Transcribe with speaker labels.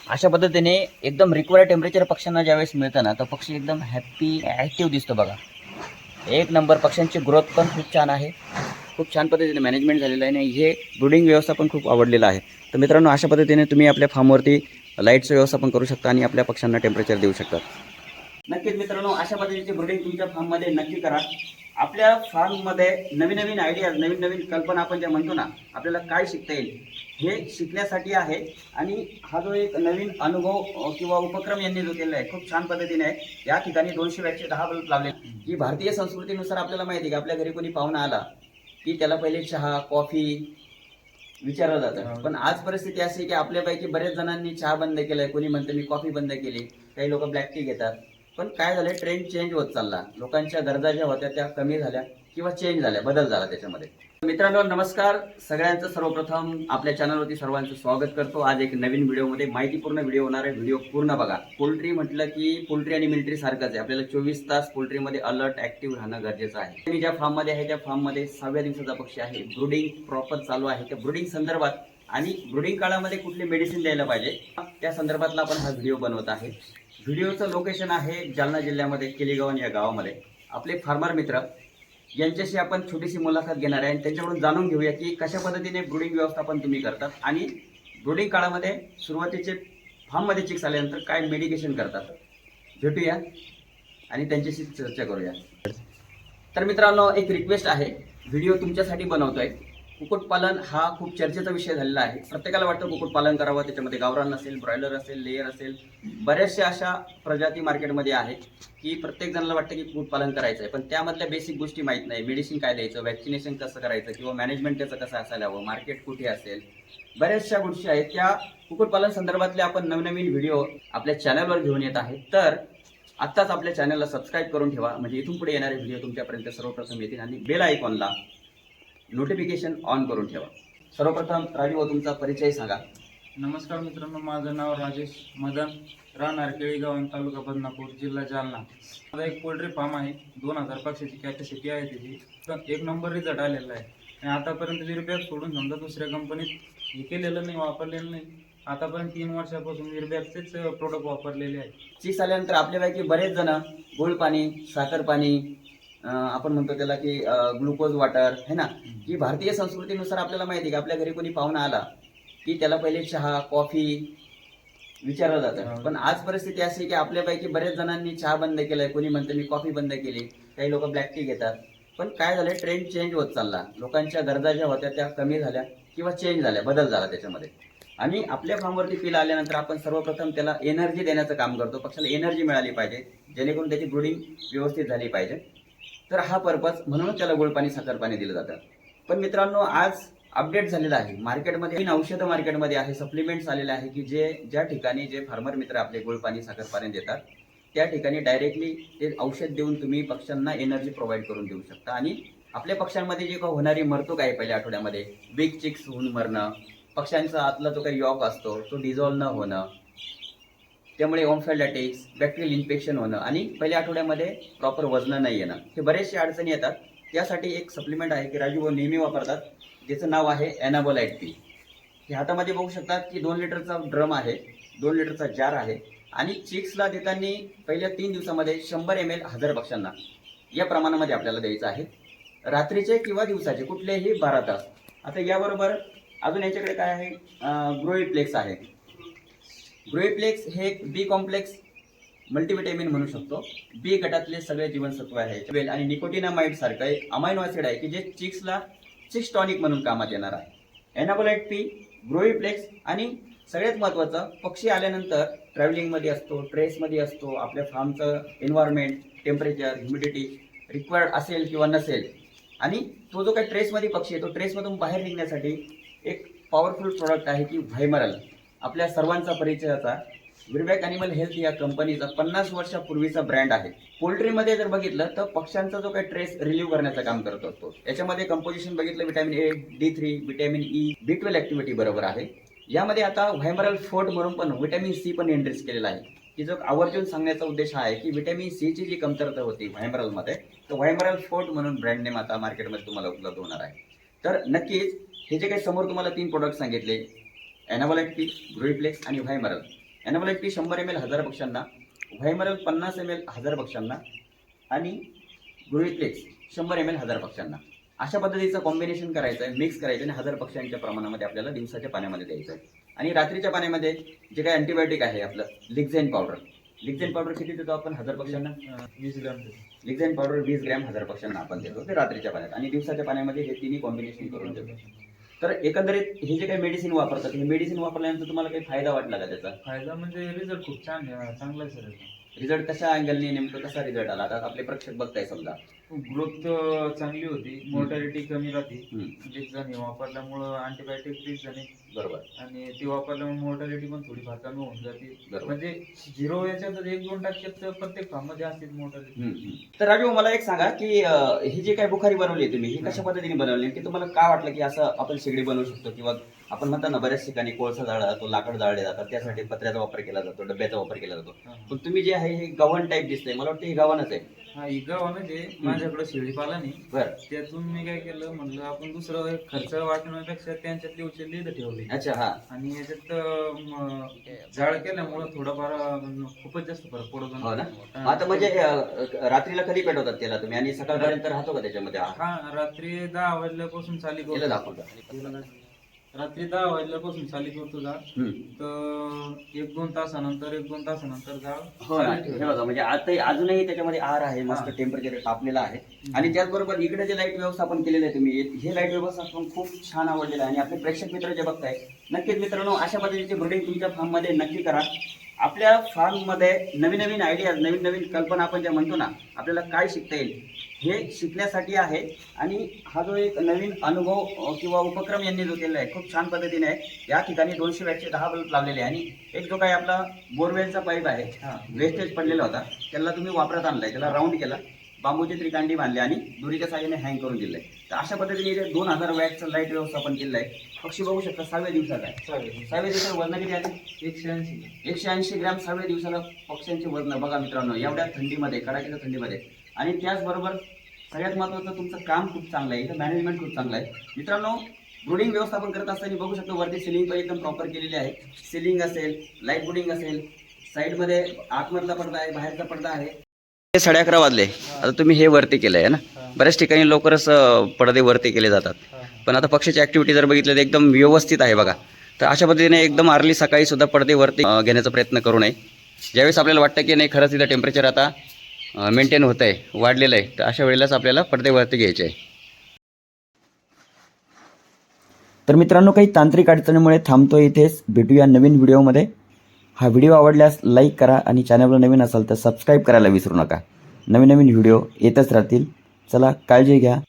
Speaker 1: अशा पद्धतीने एकदम रिक्वायर्ड टेम्परेचर पक्ष्यांना ज्यावेळेस मिळतं ना तर पक्षी एकदम हॅप्पी ॲक्टिव्ह दिसतो बघा. एक नंबर. पक्ष्यांची ग्रोथ पण खूप छान आहे, खूप छान पद्धतीने मॅनेजमेंट झालेलं आहे आणि हे ब्रूडिंग व्यवस्था पण खूप आवडलेलं आहे. तर मित्रांनो, अशा पद्धतीने तुम्ही आपल्या फार्मवरती लाईटचं व्यवस्थापन करू शकता आणि आपल्या पक्ष्यांना टेम्परेचर देऊ शकता. नक्कीच मित्रांनो, अशा पद्धतीचे ब्रूडिंग तुमच्या फार्ममध्ये नक्की करा. आपल्या फार्ममध्ये नवीन नवीन आयडियाज, नवीन नवीन कल्पना आपण ज्या म्हणतो ना, आपल्याला काय शिकता येईल हे शिकण्यासाठी आहे. आणि हा जो एक नवीन अनुभव किंवा उपक्रम यांनी जो केलेला आहे खूप छान पद्धतीने आहे. या ठिकाणी 200 वॅटचे 10 बल्ब लावले. की भारतीय संस्कृतीनुसार आपल्याला माहिती आहे की आपल्या घरी कोणी पाहुणा आला की त्याला पहिले चहा कॉफी विचारलं जातं. पण आज परिस्थिती अशी आहे की आपल्यापैकी बरेच जणांनी चहा बंद केलाय, कोणी म्हणतं मी कॉफी बंद केली, काही लोक ब्लॅक टी घेतात. पण काय झालं, ट्रेंड चेंज होत चालला. लोकांच्या गरजा ज्या होत्या त्या कमी झाल्या किंवा चेंज झाल्या, बदल झाला त्याच्यामध्ये. मित्रांनो नमस्कार, सगळ्यांचं सर्वप्रथम आपल्या चॅनलवरती सर्वांचं स्वागत करतो. आज एक नवीन व्हिडिओमध्ये माहितीपूर्ण व्हिडिओ होणार आहे. व्हिडिओ पूर्ण बघा. पोल्ट्री म्हटलं की पोल्ट्री आणि मिलिटरी सारखंच आहे, आपल्याला 24 तास पोल्ट्रीमध्ये अलर्ट ऍक्टिव्ह राहणं गरजेचं आहे. मी ज्या फार्ममध्ये आहे त्या फार्ममध्ये 6व्या दिवसाचा पक्षी आहे. ब्रुडिंग प्रॉपर चालू आहे. त्या ब्रुडिंग संदर्भात आणि ब्रुडिंग काळामध्ये कुठली मेडिसिन द्यायला पाहिजे त्या संदर्भातला आपण हा व्हिडिओ बनवत आहे. व्हिडिओचं लोकेशन आहे जालना जिल्ह्यामध्ये केलीगावन या गावामध्ये. आपले फार्मर मित्र यांच्याशी आपण छोटीशी मुलाखत घेणार आहे आणि त्यांच्याकडून जाणून घेऊया की कशा पद्धतीने ब्रूडिंग व्यवस्थापन तुम्ही करतात आणि ब्रूडिंग काळामध्ये सुरुवातीचे फार्ममध्ये चिक्स आल्यानंतर काय मेडिकेशन करतात. भेटूया आणि त्यांच्याशी चर्चा करूया. तर मित्रांनो, एक रिक्वेस्ट आहे, व्हिडिओ तुमच्यासाठी बनवतोय. कुक्कुटपालन हा खूप चर्चेचा विषय झालेला आहे. प्रत्येकाला वाटतं कुक्कुटपालन करावं, त्याच्यामध्ये गावरान असेल, ब्रॉयलर असेल, लेयर असेल, बऱ्याचशा अशा प्रजाती मार्केटमध्ये आहेत की प्रत्येक जणाला वाटतं की कुक्कुटपालन करायचं आहे, पण त्यामधल्या बेसिक गोष्टी माहीत नाही. मेडिसिन काय द्यायचं, वॅक्सिनेशन कसं करायचं किंवा मॅनेजमेंट त्याचं कसं असायला हवं, मार्केट कुठे असेल, बऱ्याचशा गोष्टी आहेत. त्या कुक्कुटपालन संदर्भातले आपण नवनवीन व्हिडिओ आपल्या चॅनलवर घेऊन येत आहे. तर आत्ताच आपल्या चॅनलला सबस्क्राईब करून ठेवा, म्हणजे इथून पुढे येणारे व्हिडिओ तुमच्यापर्यंत सर्वप्रथम येतील. आणि बेल आयकॉनला नोटिफिकेशन ऑन करून ठेवा. सर्वप्रथम राजू, तुमचा परिचय सांगा.
Speaker 2: नमस्कार मित्रांनो, माझं नाव राजेश मदन, राहणार केळीगाव, तालुका बदनापूर, जिल्हा जालना. माझा एक पोल्ट्री फार्म आहे. 2000 पक्षाची कॅपॅसिटी आहे त्याची. तर एक नंबर रिझल्ट आलेला आहे. आणि आतापर्यंत विरबॅग सोडून समजा दुसऱ्या कंपनीत हे केलेलं नाही, वापरलेलं नाही. आतापर्यंत 3 वर्षापासून विरबॅगचेच प्रोडक्ट वापरलेले आहेत.
Speaker 1: चीज आल्यानंतर आपल्यापैकी बरेच जण गोड पाणी, साखर पाणी, आपण म्हणतो त्याला की ग्लुकोज वॉटर है ना, की भारतीय संस्कृतीनुसार आपल्याला माहिती आहे की आपल्या घरी कोणी पाहुणा आला की त्याला पहिले चहा कॉफी विचारलं जातं. पण आज परिस्थिती अशी आहे की आपल्यापैकी बरेच जणांनी चहा बंद केलाय, कोणी म्हणतं मी कॉफी बंद केली, काही लोक ब्लॅक टी घेतात. पण काय झालं, ट्रेंड चेंज होत चालला. लोकांच्या गरजा ज्या होत्या त्या कमी झाल्या किंवा चेंज झाल्या, बदल झाला त्याच्यामध्ये. आणि आपल्या फार्मवरती पिल आल्यानंतर आपण सर्वप्रथम त्याला एनर्जी देण्याचं काम करतो. पक्षाला एनर्जी मिळाली पाहिजे जेणेकरून त्याची ब्रूडिंग व्यवस्थित झाली पाहिजे. तर हा पर्पज, म्हणूनच त्याला गोड पाणी साखर पाणी दिलं जातं. पण मित्रांनो, आज अपडेट झालेला आहे मार्केटमध्ये, नवीन औषधं मार्केटमध्ये आहे, सप्लिमेंट्स आलेले आहे की ज्या ठिकाणी जे फार्मर मित्र आपले गोड पाणी साखर पाणी देतात त्या ठिकाणी डायरेक्टली ते औषध देऊन तुम्ही पक्ष्यांना एनर्जी प्रोव्हाइड करून देऊ शकता. आणि आपल्या पक्ष्यांमध्ये जी होणारी मरतूक आहे पहिल्या आठवड्यामध्ये, बिग चिक्स होऊन मरणं, पक्ष्यांचा आतला जो काही यॉक असतो तो डिझॉल्व न होणं, त्यामुळे ओम्फेल्डायटिस, बॅक्टेरियल इन्फेक्शन होणं आणि पहिल्या आठवड्यामध्ये प्रॉपर वजन नाही येणं, हे बरेचसे अडचणी येतात. त्यासाठी एक सप्लिमेंट आहे की राजू नेहमी वापरतात, ज्याचं नाव आहे एनाबोलाइट पी. हे हातामध्ये बघू शकतात की 2 लिटरचा ड्रम आहे, 2 लिटरचा जार आहे. आणि चिक्सला देताना पहिल्या 3 दिवसामध्ये 100 ml 1000 पक्ष्यांना या प्रमाणामध्ये आपल्याला द्यायचं आहे, रात्रीचे किंवा दिवसाचे कुठलेही 12 तास. आता याबरोबर अजून याच्याकडे काय आहे, ग्रोईप्लेक्स आहे. ग्रोईप्लेक्स हे एक बी कॉम्प्लेक्स मल्टीविटॅमिन म्हणू शकतो. बी गटातले सगळे जीवनसत्व आहे आणि निकोटिनामाइड सारखं एक अमायनो ऍसिड आहे की जे चिक्सला चिक्स टॉनिक म्हणून कामात येणार आहे. एनाबोलाइट पी, ग्रोईप्लेक्स आणि सगळ्यात महत्त्वाचं, पक्षी आल्यानंतर ट्रॅव्हलिंगमध्ये असतो, ट्रेसमध्ये असतो, आपल्या फार्मचं एन्व्हायरमेंट, टेम्परेचर, ह्युमिडिटी रिक्वायर्ड असेल किंवा नसेल, आणि तो जो काही ट्रेसमध्ये पक्षी आहे तो ट्रेसमधून बाहेर निघण्यासाठी एक पॉवरफुल प्रोडक्ट आहे की व्हायमरल. आपल्या सर्वांचा परिचयाचा विरबॅक ॲनिमल हेल्थ या कंपनीचा 50 वर्षापूर्वीचा ब्रँड आहे. पोल्ट्रीमध्ये जर बघितलं तर पक्ष्यांचा जो काही ट्रेस रिलीव्ह करण्याचं काम करत असतो. याच्यामध्ये कंपोजिशन बघितलं, vitamin A, D3, vitamin E, B12 activity बरोबर आहे. यामध्ये आता व्हायमरल फोर्ट म्हणून पण व्हिटॅमिन सी पण एंट्रीज केलेला आहे, की जो आवर्जून सांगण्याचा उद्देश हा आहे की व्हिटॅमिन सीची जी कमतरता होती व्हायमरलमध्ये, तर व्हायमरल फोर्ट म्हणून ब्रँड नेम आता मार्केटमध्ये तुम्हाला उपलब्ध होणार आहे. तर नक्कीच हे जे काही समोर तुम्हाला 3 प्रोडक्ट सांगितले, एनाबोलाइट पी, ग्रोईप्लेक्स आणि व्हायमरल, ॲनाबोलाइट पी 100 ml 1000 पक्ष्यांना, व्हायमरल 50 ml 1000 पक्ष्यांना आणि ग्रुइप्लेक्स 100 ml 1000 पक्ष्यांना. अशा पद्धतीचं कॉम्बिनेशन करायचं आहे, मिक्स करायचं आणि 1000 पक्ष्यांच्या प्रमाणामध्ये आपल्याला दिवसाच्या पाण्यामध्ये द्यायचं आहे. आणि रात्रीच्या पाण्यामध्ये जे काही अँटीबायोटिक आहे आपलं लिक्झेन पावडर किती देतो आपण 1000 पक्ष्यांना?
Speaker 2: 20 ग्रॅम.
Speaker 1: लिक्झेन पावडर 20 ग्रॅम 1000 पक्ष्यांना आपण देतो ते रात्रीच्या पाण्यात, आणि दिवसाच्या पाण्यामध्ये हे तिन्ही कॉम्बिनेशन करून देतो. तर एकंदरीत हे जे काही मेडिसिन वापरतात, हे मेडिसिन वापरल्यानंतर तुम्हाला काही फायदा वाटला का त्याचा?
Speaker 2: फायदा म्हणजे रिझल्ट खूप छान आहे, चांगला आहे सर.
Speaker 1: रिझल्ट कशा अँगलने, नेमकं कसा रिझल्ट आला? आता आपले प्रेक्षक बघताय समजा.
Speaker 2: ग्रोथ चांगली होती, मोर्टॅलिटी कमी राहते.
Speaker 1: हम्म.
Speaker 2: लिक्झाने वापरल्यामुळं अँटीबायोटिक लिक्झाने,
Speaker 1: बरोबर.
Speaker 2: आणि ती वापरल्यामुळे मोर्टॅलिटी पण थोडीफार कमी होऊन जाते.
Speaker 1: बरोबर.
Speaker 2: म्हणजे 0 याच्यात 1-2% प्रत्येक फार्म मध्ये असते मोर्टॅलिटी.
Speaker 1: तर राजू, मला एक सांगा की ही जी काही बुखारी बनवली तुम्ही, ही कशा पद्धतीने बनवली, की तुम्हाला काय वाटलं की असं आपण शेगडी बनवू शकतो? किंवा आपण म्हणतात ना, बऱ्याच ठिकाणी कोळसा जाळला जातो, लाकड जाळले जातात, त्यासाठी पत्र्याचा वापर केला जातो, डब्याचा वापर केला जातो. पण तुम्ही जे आहे हे गव्हाण टाईप दिसतंय, मला वाटतं हे गव्हाणच आहे.
Speaker 2: हा, इगावा म्हणजे माझ्याकडे शेळीपालन आहे.
Speaker 1: बरं.
Speaker 2: त्यातून मी काय केलं, म्हणलं आपण दुसरं एक खर्च वाटण्यापेक्षा त्यांच्यातली उचलली तर ठेवली.
Speaker 1: अच्छा. हा.
Speaker 2: आणि याच्यात जाळ केल्यामुळं थोडाफार खूपच जास्त फरक पडतो.
Speaker 1: हो ना. आता म्हणजे रात्रीला कधी पेटवतात त्याला तुम्ही, आणि सकाळपर्यंत राहतो का त्याच्यामध्ये?
Speaker 2: हा, रात्री 10 वाजल्यापासून चाली
Speaker 1: याला
Speaker 2: करतो.
Speaker 1: दाखवतो.
Speaker 2: रात्री 10 वाजल्यापासून चाली करतो जाळ. तर 1-2 तासानंतर जाळ
Speaker 1: हो ना.
Speaker 2: चालू
Speaker 1: हे
Speaker 2: ठेवतो.
Speaker 1: बघा, म्हणजे आता अजूनही त्याच्यामध्ये आर आहे, मस्त टेम्परेचर तापलेलं आहे. आणि त्याचबरोबर इकडे जे लाईट व्यवस्थापन केलेलं आहे तुम्ही, हे लाईट व्यवस्थापन खूप छान आवडलेलं आहे. आणि आपले प्रेक्षक मित्र जे बघताय, नक्कीच मित्रांनो अशा पद्धतीचे ब्रीडिंग तुमच्या फार्ममध्ये नक्की करा. आपल्या फार्ममध्ये नवीन नवीन आयडियाज, नवीन नवीन कल्पना आपण ज्या म्हणतो ना, आपल्याला काय शिकता येईल हे शिकण्यासाठी आहे. आणि हा जो एक नवीन अनुभव किंवा उपक्रम यांनी जो केलेला आहे, खूप छान पद्धतीने आहे. या ठिकाणी 200 वॅटचे 10 बल्ब लावलेले आहे. आणि एक जो काही आपला बोरवेलचा पाईप आहे, वेस्टेज पडलेला होता, त्याला तुम्ही वापरात आणलाय, त्याला राऊंड केला, बांबूची त्रिकांडी बांधली आणि दोरीच्या साहाय्याने हँग करून दिलंय. तर अशा पद्धतीने 2000 वॅटचं लाईट व्यवस्थापन केलेलं आहे. पक्षी बघू शकता, 6व्या दिवसाचा आहे. 6व्या दिवसाला वजन किती आले? 180 ग्रॅम 6व्या दिवसाला पक्ष्यांचे वजन. बघा मित्रांनो, एवढ्या थंडीमध्ये, कडाक्याच्या थंडीमध्ये. आणि त्याचबरोबर सगळ्यात महत्त्वाचं, तुमचं काम खूप चांगलं आहे, इथं मॅनेजमेंट खूप चांगलं आहे. मित्रांनो, ब्रुडिंग व्यवस्थापन करत असताना बघू शकतो, वरती सिलिंग पण एकदम प्रॉपर केलेली आहे. सिलिंग असेल, लाईट बुडिंग असेल, साईडमध्ये आतमधला पडदा आहे, बाहेरचा पडदा आहे. 11:30 वाजले. आता तुम्ही हे वरती केलं आहे ना. बऱ्याच ठिकाणी लवकरच पडदे वरती केले जातात, पण आता पक्षाची ऍक्टिव्हिटी जर बघितलं तर एकदम व्यवस्थित आहे बघा. तर अशा पद्धतीने एकदम अर्ली सकाळी सुद्धा पडदे वरती घेण्याचा प्रयत्न करू नये. ज्यावेळेस आपल्याला वाटतं की नाही, खरंच इथं टेम्परेचर आता मेंटेन होत आहे, वाढलेलं आहे, तर अशा वेळेलाच आपल्याला पडदे वरती घ्यायचे आहे. तर मित्रांनो, काही तांत्रिक अडचणीमुळे थांबतो इथेच. भेटूया नवीन व्हिडिओमध्ये. हा व्हिडिओ आवडल्यास लाईक करा, आणि चॅनलला नवीन असाल तर सबस्क्राईब करायला विसरू नका. नवीन नवीन व्हिडिओ येतच राहतील. चला, काळजी घ्या.